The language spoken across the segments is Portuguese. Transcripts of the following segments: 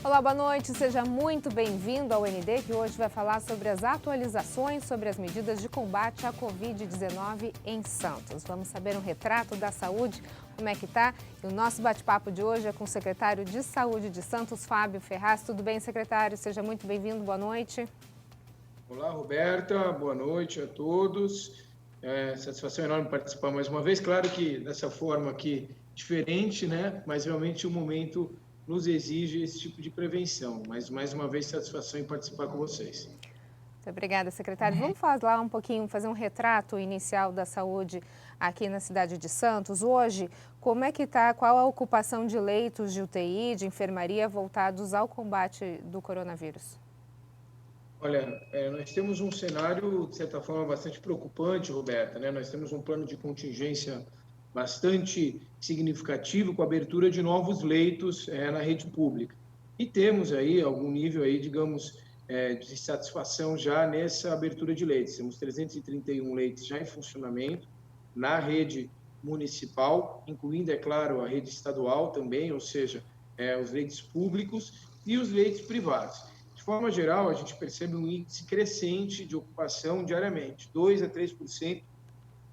Olá, boa noite. Seja muito bem-vindo ao ND, que hoje vai falar sobre as atualizações sobre as medidas de combate à Covid-19 em Santos. Vamos saber um retrato da saúde, como é que está? E o nosso bate-papo de hoje é com o secretário de Saúde de Santos, Fábio Ferraz. Tudo bem, secretário? Seja muito bem-vindo. Boa noite. Olá, Roberta. Boa noite a todos. Satisfação enorme participar mais uma vez. Claro que dessa forma aqui diferente, né? Mas realmente o momento nos exige esse tipo de prevenção. Mas mais uma vez, satisfação em participar com vocês. Muito obrigada, secretário. Vamos falar um pouquinho, fazer um retrato inicial da saúde aqui na cidade de Santos. Hoje, como é que está, qual a ocupação de leitos de UTI, de enfermaria voltados ao combate do coronavírus? Olha, nós temos um cenário, de certa forma, bastante preocupante, Roberta, né? Nós temos um plano de contingência bastante significativo com a abertura de novos leitos na rede pública. E temos aí algum nível aí, digamos, de satisfação já nessa abertura de leitos. Temos 331 leitos já em funcionamento na rede municipal, incluindo, é claro, a rede estadual também, ou seja, os leitos públicos e os leitos privados. De forma geral, a gente percebe um índice crescente de ocupação diariamente, 2 a 3%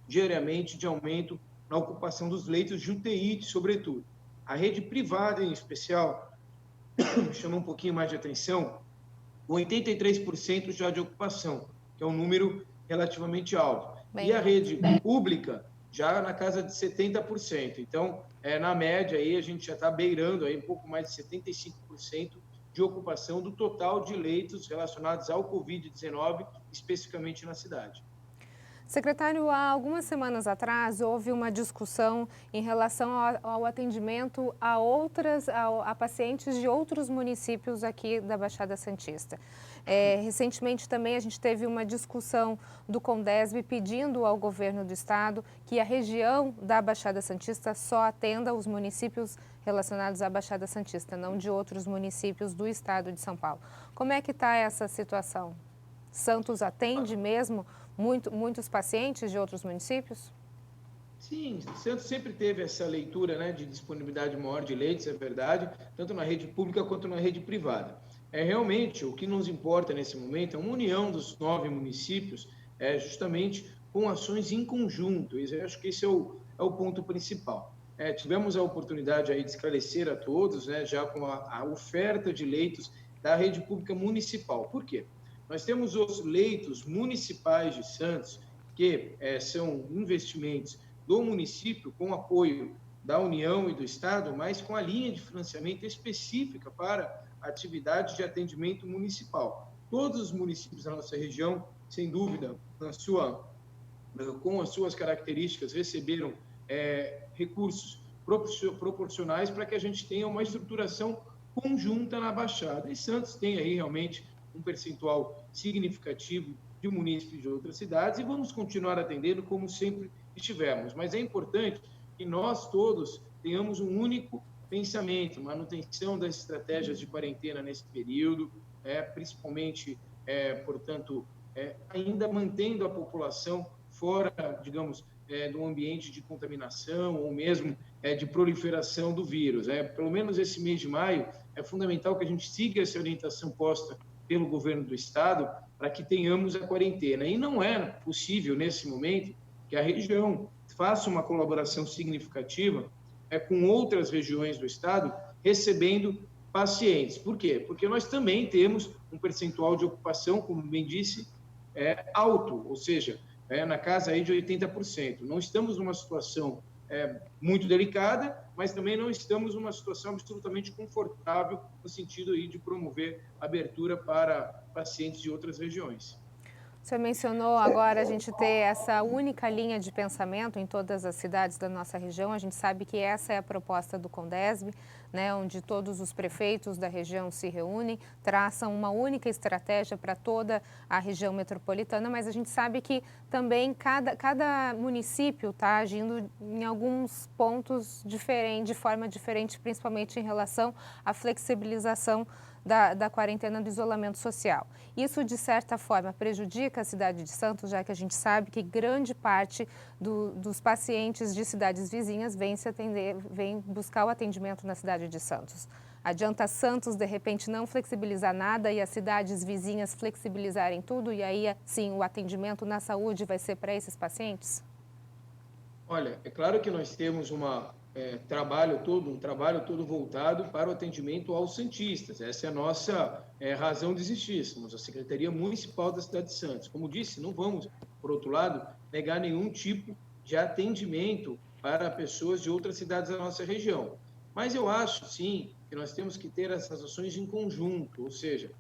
diariamente de aumento na ocupação dos leitos de UTI, sobretudo. A rede privada, em especial, chamou um pouquinho mais de atenção, 83% já de ocupação, que é um número relativamente alto. Bem, e a rede pública já na casa de 70%. Então, na média, aí, a gente já está beirando aí um pouco mais de 75% de ocupação do total de leitos relacionados ao Covid-19, especificamente na cidade. secretário, há algumas semanas atrás houve uma discussão em relação ao atendimento a pacientes de outros municípios aqui da Baixada Santista. Recentemente também a gente teve uma discussão do Condesb pedindo ao governo do estado que a região da Baixada Santista só atenda os municípios relacionados à Baixada Santista, não de outros municípios do estado de São Paulo. Como é que está essa situação? Santos atende mesmo muitos pacientes de outros municípios? Sim, Santos sempre teve essa leitura, né, de disponibilidade maior de leitos, é verdade, tanto na rede pública quanto na rede privada. Realmente, o que nos importa nesse momento é uma união dos 9 municípios, justamente com ações em conjunto. Eu acho que esse é o ponto principal. Tivemos a oportunidade aí de esclarecer a todos, né, já com a oferta de leitos da rede pública municipal. Por quê? Nós temos os leitos municipais de Santos, que são investimentos do município com apoio da União e do Estado, mas com a linha de financiamento específica para atividades de atendimento municipal. Todos os municípios da nossa região, sem dúvida, com as suas características, receberam recursos proporcionais para que a gente tenha uma estruturação conjunta na Baixada. E Santos tem aí realmente um percentual significativo de munícipes de outras cidades e vamos continuar atendendo como sempre estivemos. Mas é importante que nós todos tenhamos um único pensamento, manutenção das estratégias de quarentena nesse período, principalmente, portanto, ainda mantendo a população fora, digamos, do ambiente de contaminação ou mesmo de proliferação do vírus. Pelo menos esse mês de maio, é fundamental que a gente siga essa orientação posta pelo governo do estado para que tenhamos a quarentena. E não é possível, nesse momento, que a região faça uma colaboração significativa com outras regiões do estado, recebendo pacientes. Por quê? Porque nós também temos um percentual de ocupação, como bem disse, alto, ou seja, na casa aí de 80%. Não estamos numa situação muito delicada, mas também não estamos numa situação absolutamente confortável no sentido aí de promover abertura para pacientes de outras regiões. O senhor mencionou agora a gente ter essa única linha de pensamento em todas as cidades da nossa região. A gente sabe que essa é a proposta do Condesb, né, onde todos os prefeitos da região se reúnem, traçam uma única estratégia para toda a região metropolitana, mas a gente sabe que também cada município está agindo em alguns pontos diferentes, de forma diferente, principalmente em relação à flexibilização da quarentena, do isolamento social. Isso, de certa forma, prejudica a cidade de Santos, já que a gente sabe que grande parte dos pacientes de cidades vizinhas vem buscar o atendimento na cidade de Santos. Adianta Santos, de repente, não flexibilizar nada e as cidades vizinhas flexibilizarem tudo e aí, sim, o atendimento na saúde vai ser para esses pacientes? Olha, é claro que nós temos um trabalho todo voltado para o atendimento aos santistas. Essa é a nossa razão de existir. Somos a Secretaria Municipal da cidade de Santos. Como disse, não vamos, por outro lado, negar nenhum tipo de atendimento para pessoas de outras cidades da nossa região. Mas eu acho, sim, que nós temos que ter essas ações em conjunto, ou seja,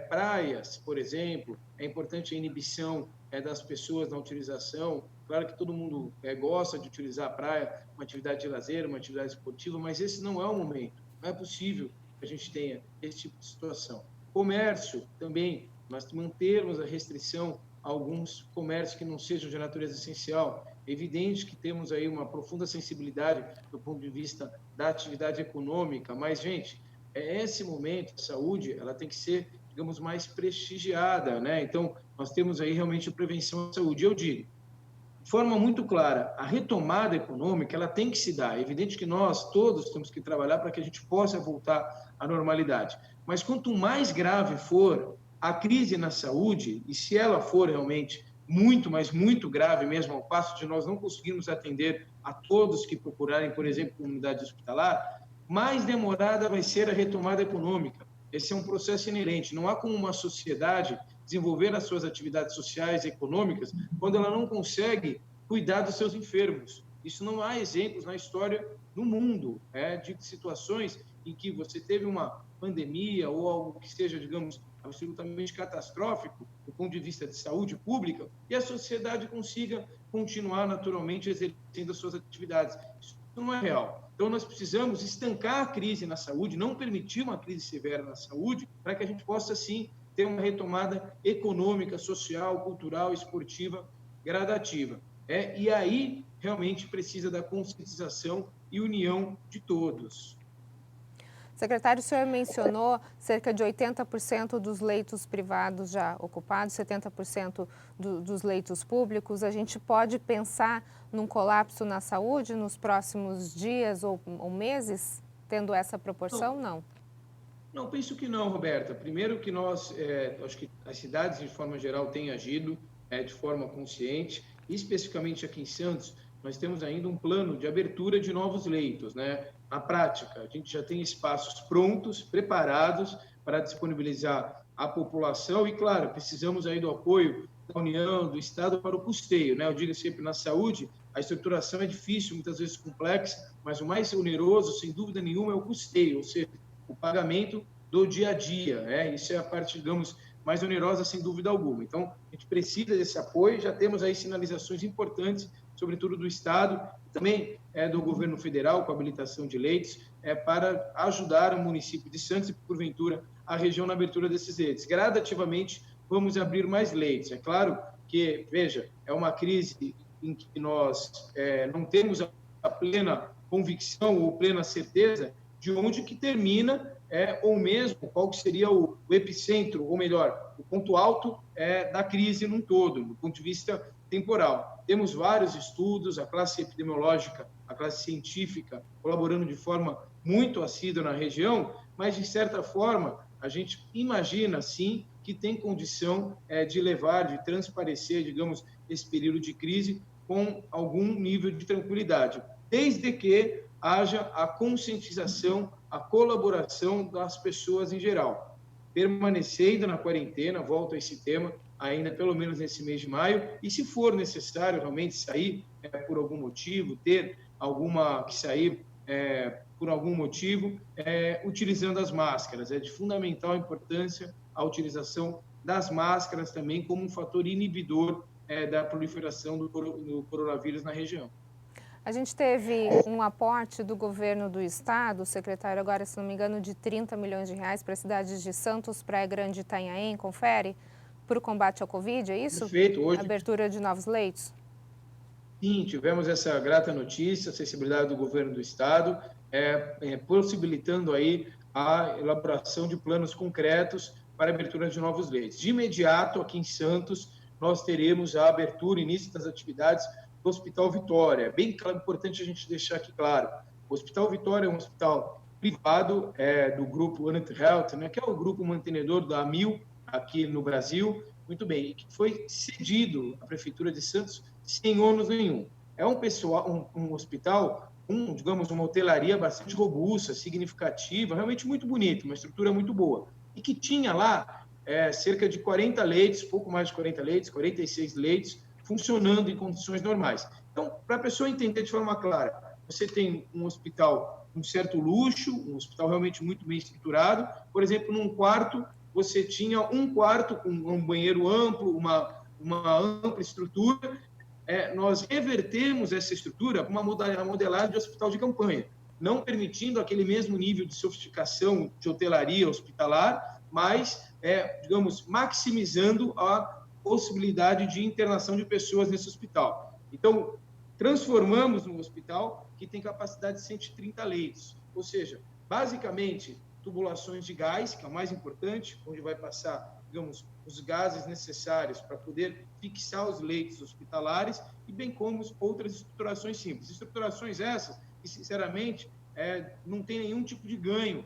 praias, por exemplo, é importante a inibição das pessoas na utilização. Claro que todo mundo gosta de utilizar a praia, uma atividade de lazer, uma atividade esportiva, mas esse não é o momento. Não é possível que a gente tenha esse tipo de situação. Comércio também, nós mantermos a restrição a alguns comércios que não sejam de natureza essencial. É evidente que temos aí uma profunda sensibilidade do ponto de vista da atividade econômica, mas, gente, esse momento, a saúde, ela tem que ser, digamos, mais prestigiada, né? Então, nós temos aí realmente a prevenção à saúde. Eu digo, de forma muito clara, a retomada econômica ela tem que se dar. É evidente que nós todos temos que trabalhar para que a gente possa voltar à normalidade. Mas quanto mais grave for a crise na saúde, e se ela for realmente muito, mas muito grave mesmo, ao passo de nós não conseguirmos atender a todos que procurarem, por exemplo, comunidade hospitalar, mais demorada vai ser a retomada econômica. Esse é um processo inerente. Não há como uma sociedade desenvolver as suas atividades sociais e econômicas quando ela não consegue cuidar dos seus enfermos. Isso não há exemplos na história do mundo de situações em que você teve uma pandemia ou algo que seja, digamos, absolutamente catastrófico do ponto de vista de saúde pública e a sociedade consiga continuar naturalmente exercendo as suas atividades. Isso não é real. Então, nós precisamos estancar a crise na saúde, não permitir uma crise severa na saúde, para que a gente possa, sim, ter uma retomada econômica, social, cultural, esportiva, gradativa. E aí, realmente, precisa da conscientização e união de todos. Secretário, o senhor mencionou cerca de 80% dos leitos privados já ocupados, 70% dos leitos públicos. A gente pode pensar num colapso na saúde nos próximos dias ou meses, tendo essa proporção? Não. Não, penso que não, Roberta. Primeiro que nós, acho que as cidades, de forma geral, têm agido de forma consciente. Especificamente aqui em Santos, nós temos ainda um plano de abertura de novos leitos, né? Na prática, a gente já tem espaços prontos, preparados para disponibilizar à população e, claro, precisamos aí do apoio da União, do Estado para o custeio, né? Eu digo sempre, na saúde, a estruturação é difícil, muitas vezes complexa, mas o mais oneroso, sem dúvida nenhuma, é o custeio, ou seja, o pagamento do dia a dia, né? Isso é a parte, digamos, mais onerosa, sem dúvida alguma. Então, a gente precisa desse apoio, já temos aí sinalizações importantes, sobretudo do Estado, também do governo federal, com a habilitação de leitos, para ajudar o município de Santos e, porventura, a região na abertura desses leitos. Gradativamente, vamos abrir mais leitos. É claro que, veja, é uma crise em que nós não temos a plena convicção ou plena certeza de onde que termina ou mesmo qual que seria o epicentro, ou melhor, o ponto alto da crise num todo, do ponto de vista temporal. Temos vários estudos, a classe epidemiológica, a classe científica colaborando de forma muito assídua na região, mas, de certa forma, a gente imagina, sim, que tem condição de levar, de transparecer, digamos, esse período de crise com algum nível de tranquilidade, desde que haja a conscientização, a colaboração das pessoas em geral. Permanecendo na quarentena, volto a esse tema, ainda pelo menos nesse mês de maio, e se for necessário realmente sair por algum motivo, ter alguma que sair por algum motivo, utilizando as máscaras. É de fundamental importância a utilização das máscaras também como um fator inibidor da proliferação do coronavírus na região. A gente teve um aporte do governo do estado, secretário, agora, se não me engano, de 30 milhões de reais para as cidades de Santos, Praia Grande e Itanhaém, confere, para o combate ao Covid, é isso? Perfeito. Hoje, abertura de novos leitos? Sim, tivemos essa grata notícia, a sensibilidade do governo do estado, possibilitando aí a elaboração de planos concretos para a abertura de novos leitos. De imediato, aqui em Santos, nós teremos a abertura, início das atividades Hospital Vitória. Bem importante a gente deixar aqui claro, o Hospital Vitória é um hospital privado do grupo Unit Health, né, que é o grupo mantenedor da Amil aqui no Brasil, muito bem, e que foi cedido à Prefeitura de Santos sem ônus nenhum. É um hospital, digamos, uma hotelaria bastante robusta, significativa, realmente muito bonita, uma estrutura muito boa, e que tinha lá cerca de 40 leitos, pouco mais de 40 leitos, 46 leitos, funcionando em condições normais. Então, para a pessoa entender de forma clara, você tem um hospital com um certo luxo, um hospital realmente muito bem estruturado. Por exemplo, num quarto, você tinha um quarto com um banheiro amplo, uma ampla estrutura. Nós revertemos essa estrutura para uma modelagem de hospital de campanha, não permitindo aquele mesmo nível de sofisticação de hotelaria hospitalar, mas, digamos, maximizando a possibilidade de internação de pessoas nesse hospital. Então, transformamos num hospital que tem capacidade de 130 leitos, ou seja, basicamente, tubulações de gás, que é o mais importante, onde vai passar, digamos, os gases necessários para poder fixar os leitos hospitalares, e bem como outras estruturações simples. Estruturações essas que, sinceramente, não tem nenhum tipo de ganho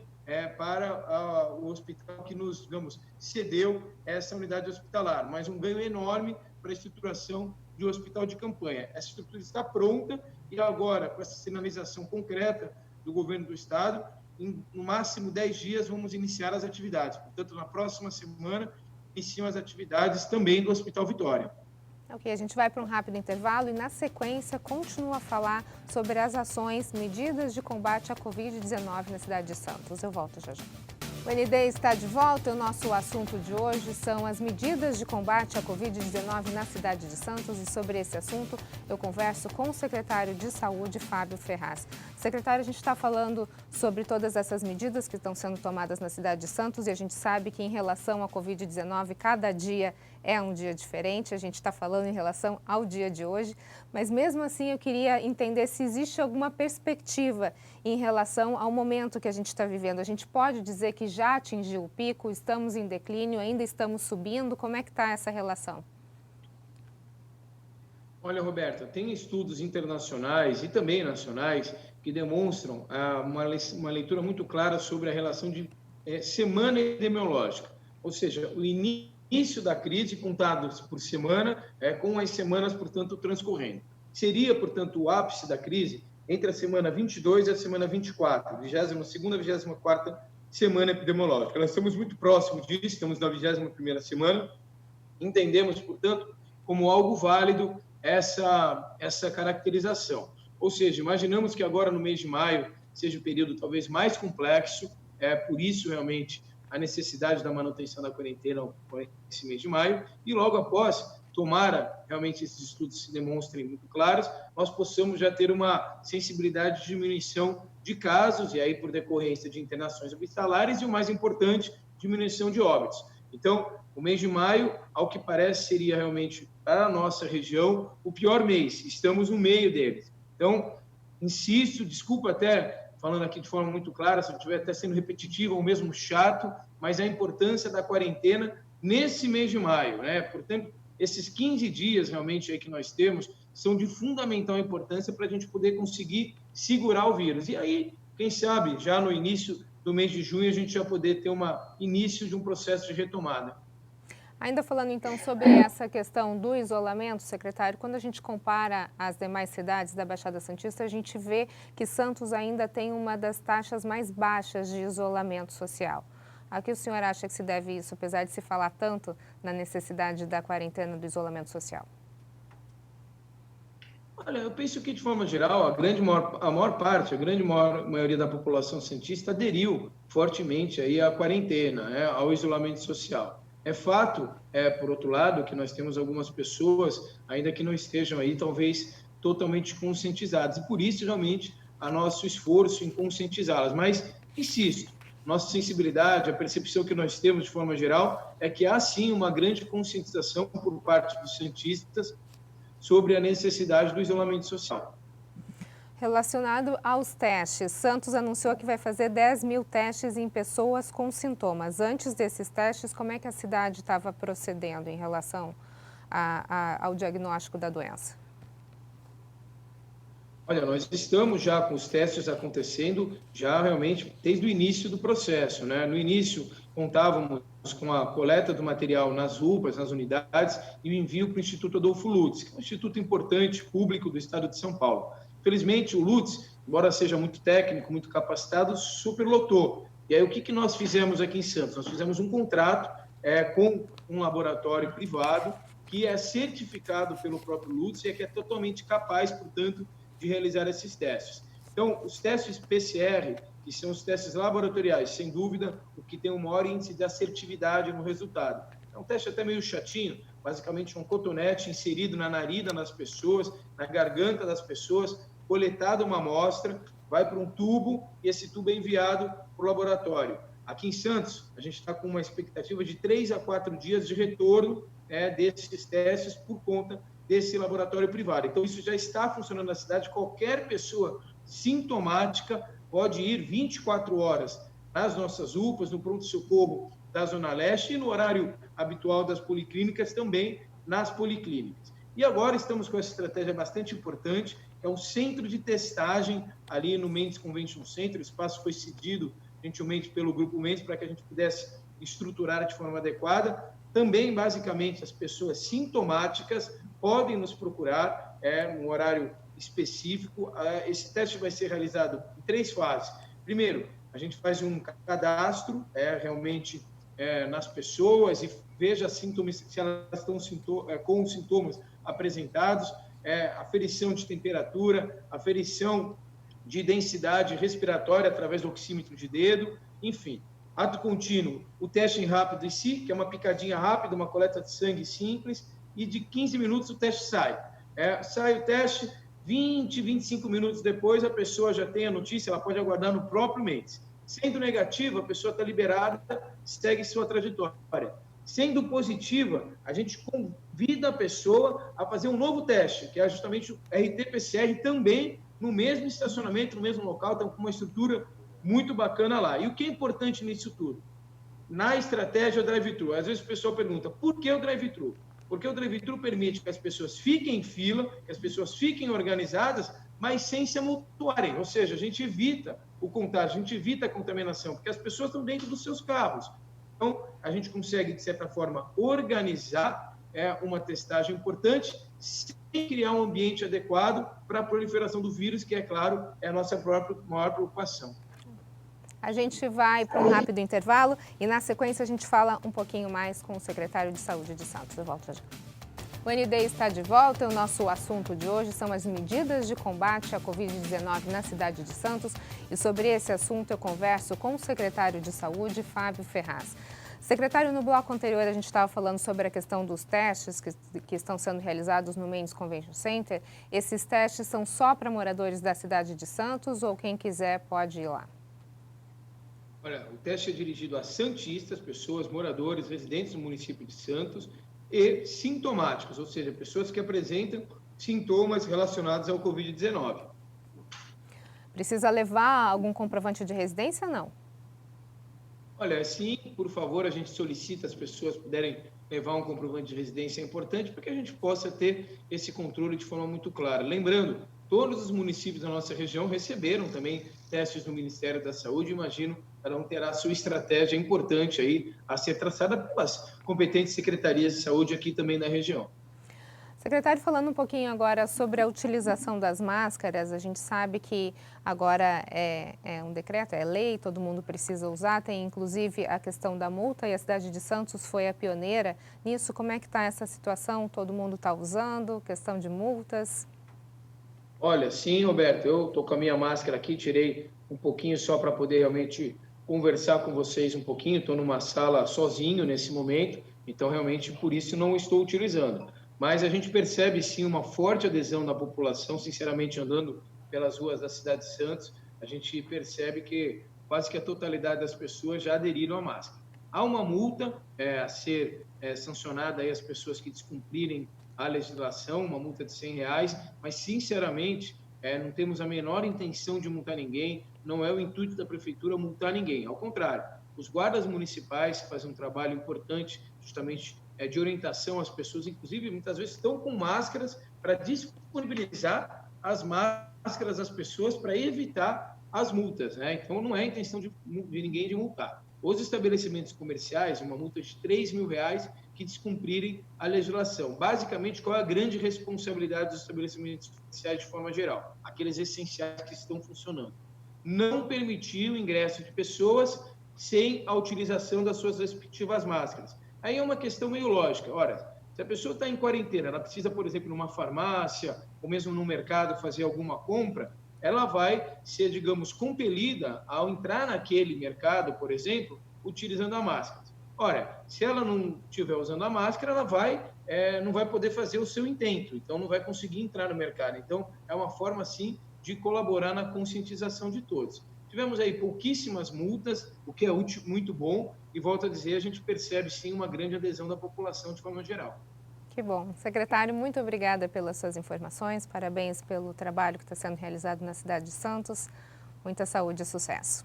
para o hospital que nos, digamos, cedeu essa unidade hospitalar, mas um ganho enorme para a estruturação de um hospital de campanha. Essa estrutura está pronta e agora, com essa sinalização concreta do governo do Estado, no máximo 10 dias vamos iniciar as atividades. Portanto, na próxima semana, iniciam as atividades também do Hospital Vitória. Ok, a gente vai para um rápido intervalo e, na sequência, continua a falar sobre as ações, medidas de combate à Covid-19 na cidade de Santos. Eu volto já já. O ND está de volta e o nosso assunto de hoje são as medidas de combate à Covid-19 na cidade de Santos, e sobre esse assunto eu converso com o secretário de Saúde, Fábio Ferraz. Secretário, a gente está falando sobre todas essas medidas que estão sendo tomadas na cidade de Santos, e a gente sabe que em relação à Covid-19 cada dia é um dia diferente. A gente está falando em relação ao dia de hoje, mas mesmo assim eu queria entender se existe alguma perspectiva em relação ao momento que a gente está vivendo. A gente pode dizer que já atingiu o pico, estamos em declínio, ainda estamos subindo? Como é que está essa relação? Olha, Roberta, tem estudos internacionais e também nacionais que demonstram uma leitura muito clara sobre a relação de semana epidemiológica, ou seja, o início da crise contado por semana, com as semanas, portanto, transcorrendo. Seria, portanto, o ápice da crise entre a semana 22 e a semana 24, 22ª e 24ª semana epidemiológica. Nós estamos muito próximos disso, estamos na 21ª semana, entendemos, portanto, como algo válido essa caracterização. Ou seja, imaginamos que agora no mês de maio seja o período talvez mais complexo, por isso realmente a necessidade da manutenção da quarentena nesse mês de maio, e logo após, tomara realmente esses estudos se demonstrem muito claros, nós possamos já ter uma sensibilidade de diminuição de casos, e aí por decorrência de internações hospitalares, e o mais importante, diminuição de óbitos. Então, o mês de maio, ao que parece, seria realmente, para a nossa região, o pior mês. Estamos no meio deles. Então, insisto, desculpa até falando aqui de forma muito clara, se eu estiver até sendo repetitivo ou mesmo chato, mas a importância da quarentena nesse mês de maio, né? Portanto, esses 15 dias realmente aí que nós temos são de fundamental importância para a gente poder conseguir segurar o vírus. E aí, quem sabe, já no início do mês de junho, a gente já poder ter início de um processo de retomada. Ainda falando então sobre essa questão do isolamento, secretário, quando a gente compara as demais cidades da Baixada Santista, a gente vê que Santos ainda tem uma das taxas mais baixas de isolamento social. A que o senhor acha que se deve isso, apesar de se falar tanto na necessidade da quarentena, do isolamento social? Olha, eu penso que, de forma geral, a maior maioria da população santista aderiu fortemente aí à quarentena, né, ao isolamento social. É fato, por outro lado, que nós temos algumas pessoas, ainda que não estejam aí, talvez, totalmente conscientizadas. E, por isso, realmente, a nosso esforço em conscientizá-las. Mas, insisto, nossa sensibilidade, a percepção que nós temos, de forma geral, é que há, sim, uma grande conscientização por parte dos santistas sobre a necessidade do isolamento social. Relacionado aos testes, Santos anunciou que vai fazer 10 mil testes em pessoas com sintomas. Antes desses testes, como é que a cidade estava procedendo em relação ao diagnóstico da doença? Olha, nós estamos já com os testes acontecendo, já realmente desde o início do processo, né? No início, contávamos com a coleta do material nas UPAs, nas unidades, e o envio para o Instituto Adolfo Lutz, que é um instituto importante, público do estado de São Paulo. Felizmente, o Lutz, embora seja muito técnico, muito capacitado, superlotou. E aí, o que nós fizemos aqui em Santos? Nós fizemos um contrato com um laboratório privado, que é certificado pelo próprio Lutz e que é totalmente capaz, portanto, de realizar esses testes. Então, os testes PCR, que são os testes laboratoriais, sem dúvida, o que tem um maior índice de assertividade no resultado. É um teste até meio chatinho, basicamente um cotonete inserido na narina das pessoas, na garganta das pessoas, coletada uma amostra, vai para um tubo e esse tubo é enviado para o laboratório. Aqui em Santos, a gente está com uma expectativa de 3 a 4 dias de retorno desses testes por conta desse laboratório privado. Então, isso já está funcionando na cidade. Qualquer pessoa sintomática pode ir 24 horas nas nossas UPAs, no pronto-socorro da Zona Leste e no horário habitual das policlínicas, também nas policlínicas. E agora estamos com essa estratégia bastante importante, que é um centro de testagem ali no Mendes Convention Center. O espaço foi cedido gentilmente pelo Grupo Mendes para que a gente pudesse estruturar de forma adequada. Também, basicamente, as pessoas sintomáticas podem nos procurar num horário específico. Esse teste vai ser realizado em 3 fases. Primeiro, a gente faz um cadastro realmente nas pessoas e veja sintomas, se elas estão com sintomas apresentados, aferição de temperatura, aferição de densidade respiratória através do oxímetro de dedo, enfim. Ato contínuo, o teste rápido em si, que é uma picadinha rápida, uma coleta de sangue simples, e de 15 minutos o teste sai. Sai o teste, 20, 25 minutos depois a pessoa já tem a notícia, ela pode aguardar no próprio Mendes. Sendo negativa, a pessoa está liberada, segue sua trajetória. Sendo positiva, a gente convida a pessoa a fazer um novo teste, que é justamente o RT-PCR, também no mesmo estacionamento, no mesmo local, então com uma estrutura muito bacana lá. E o que é importante nisso tudo? Na estratégia drive-thru, às vezes o pessoal pergunta, por que o drive-thru? Porque o drive-thru permite que as pessoas fiquem em fila, que as pessoas fiquem organizadas, mas sem se amontoarem. Ou seja, a gente evita o contágio, a gente evita a contaminação, porque as pessoas estão dentro dos seus carros. Então, a gente consegue, de certa forma, organizar uma testagem importante, sem criar um ambiente adequado para a proliferação do vírus, que, é claro, é a nossa própria maior preocupação. A gente vai para um rápido intervalo e, na sequência, a gente fala um pouquinho mais com o secretário de Saúde de Santos. Eu volto já. O ND está de volta e o nosso assunto de hoje são as medidas de combate à Covid-19 na cidade de Santos. E sobre esse assunto eu converso com o secretário de Saúde, Fábio Ferraz. Secretário, no bloco anterior a gente estava falando sobre a questão dos testes que estão sendo realizados no Mendes Convention Center. Esses testes são só para moradores da cidade de Santos ou quem quiser pode ir lá? Olha, o teste é dirigido a santistas, pessoas, moradores, residentes do município de Santos e sintomáticos, ou seja, pessoas que apresentam sintomas relacionados ao Covid-19. Precisa levar algum comprovante de residência ou não? Olha, sim, por favor, a gente solicita as pessoas puderem levar um comprovante de residência, é importante para que a gente possa ter esse controle de forma muito clara. Lembrando, todos os municípios da nossa região receberam também testes do Ministério da Saúde, imagino, cada um terá a sua estratégia importante aí a ser traçada pelas competentes secretarias de saúde aqui também na região. Secretário, falando um pouquinho agora sobre a utilização das máscaras, a gente sabe que agora é um decreto, é lei, todo mundo precisa usar, tem inclusive a questão da multa e a cidade de Santos foi a pioneira nisso. Como é que está essa situação? Todo mundo está usando? Questão de multas? Olha, sim, Roberto, eu estou com a minha máscara aqui, tirei um pouquinho só para poder realmente conversar com vocês um pouquinho, estou numa sala sozinho nesse momento, então realmente por isso não estou utilizando. Mas a gente percebe sim uma forte adesão da população, sinceramente andando pelas ruas da cidade de Santos, a gente percebe que quase que a totalidade das pessoas já aderiram à máscara. Há uma multa a ser sancionada aí às pessoas que descumprirem a legislação, uma multa de R$100, mas sinceramente não temos a menor intenção de multar ninguém, não é o intuito da prefeitura multar ninguém, ao contrário, os guardas municipais fazem um trabalho importante justamente de orientação às pessoas, inclusive muitas vezes estão com máscaras para disponibilizar as máscaras máscaras às pessoas para evitar as multas, né? Então, não é a intenção de ninguém de multar. Os estabelecimentos comerciais, uma multa de R$3.000 que descumprirem a legislação. Basicamente, qual é a grande responsabilidade dos estabelecimentos comerciais de forma geral? Aqueles essenciais que estão funcionando. Não permitir o ingresso de pessoas sem a utilização das suas respectivas máscaras. Aí é uma questão meio lógica. Ora, se a pessoa está em quarentena, ela precisa, por exemplo, numa farmácia ou mesmo no mercado fazer alguma compra, ela vai ser, digamos, compelida ao entrar naquele mercado, por exemplo, utilizando a máscara. Ora, se ela não estiver usando a máscara, ela não vai poder fazer o seu intento, então não vai conseguir entrar no mercado. Então, é uma forma, sim, de colaborar na conscientização de todos. Tivemos aí pouquíssimas multas, o que é muito bom, e volto a dizer, a gente percebe, sim, uma grande adesão da população de forma geral. Que bom. Secretário, muito obrigada pelas suas informações, parabéns pelo trabalho que está sendo realizado na cidade de Santos. Muita saúde e sucesso.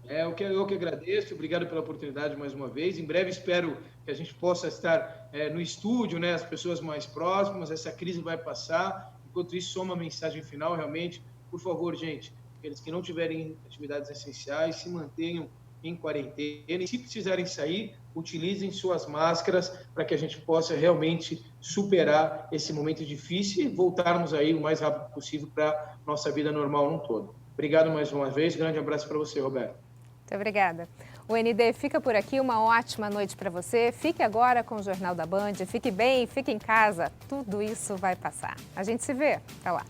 Eu que agradeço, obrigado pela oportunidade mais uma vez. Em breve espero que a gente possa estar no estúdio, né, as pessoas mais próximas, essa crise vai passar. Enquanto isso, só uma mensagem final, realmente, por favor, gente, aqueles que não tiverem atividades essenciais, se mantenham em quarentena e se precisarem sair, utilizem suas máscaras para que a gente possa realmente superar esse momento difícil e voltarmos aí o mais rápido possível para a nossa vida normal no todo. Obrigado mais uma vez, grande abraço para você, Roberto. Muito obrigada. O ND fica por aqui, uma ótima noite para você. Fique agora com o Jornal da Band, fique bem, fique em casa, tudo isso vai passar. A gente se vê, até lá.